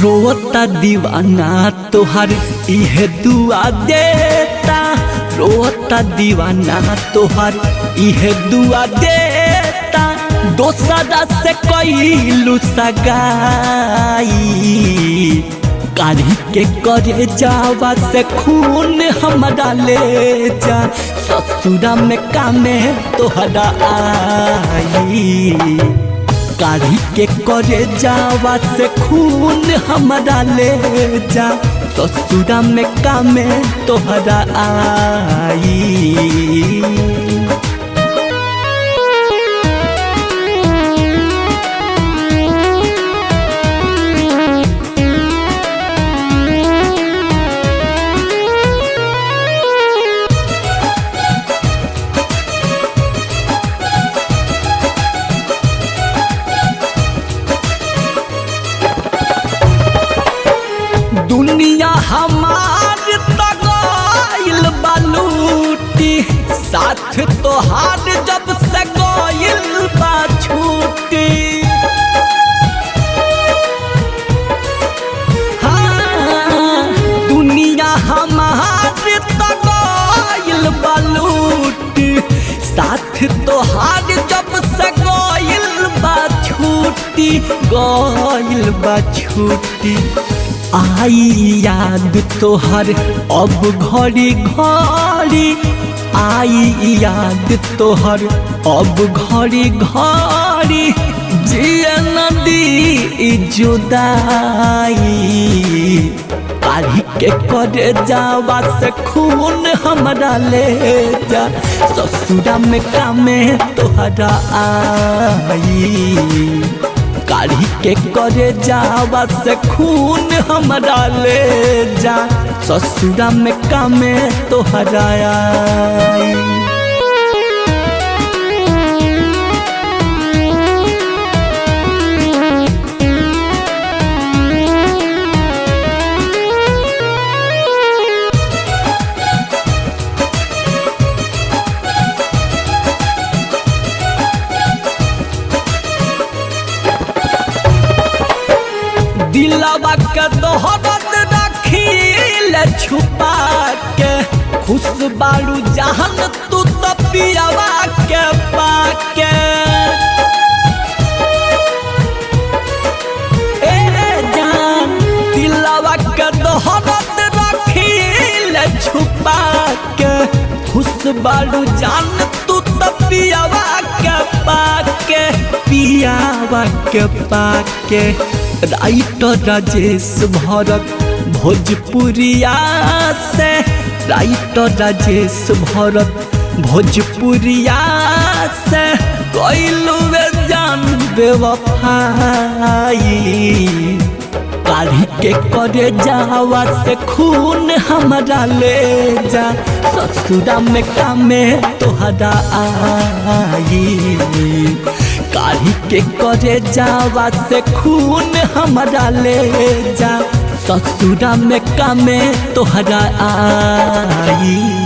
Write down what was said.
रोता दीवाना तोहर इहे दुआ देता, रोता दीवाना तोहर इहे दुआ देता, दोसरा से कइलू सगाई, काढ़ी के करे जावा से खून हमरा ले जा, ससुरा में कामे तोहरा आई, काढ़ी के करे जावा से खून हमरा ले जा, ससुरा में कामे तोहरा आई। दुनिया हमार तगइल बालूटी, साथ तोहार जब से गइल बा छूटी, हाँ दुनिया हमार तगइल बालूटी, साथ तोहार जब से गइल बा छूटी, गइल बा छूटी, आई याद तोहर अब घड़ी घड़ी, आई याद तोहर अब घड़ी घड़ी, जिया नदी जुदाई, काढ़ी के करे जावा से खून हमरा ले जा, ससुरा में कामे तोहरा आई, काढ़ी के करे जावा से खून हमरा ले जा, ससुरा में कामे तोहरा आई। दिलवा के दोहरत रखील छुपा के, खुश बारू जहन तू तो पियावा के पाके, ए जान दिलवा के दोहरत रखील छुपा के, खुश बारू जान तू तो पियावा के पाके, पियावा के पाके, राइटर राजेश भरत भोजपुरिया से, राइटर राजेश भरत भोजपुरिया से, गइलू जान बेवफाई, काढ़ी के करे जावा से खून हमरा ले जा, ससुरा में कामे तोहरा आई, काढ़ी के करे जावा से खून हमरा ले जा, ससुरा में कामे तोहरा आई।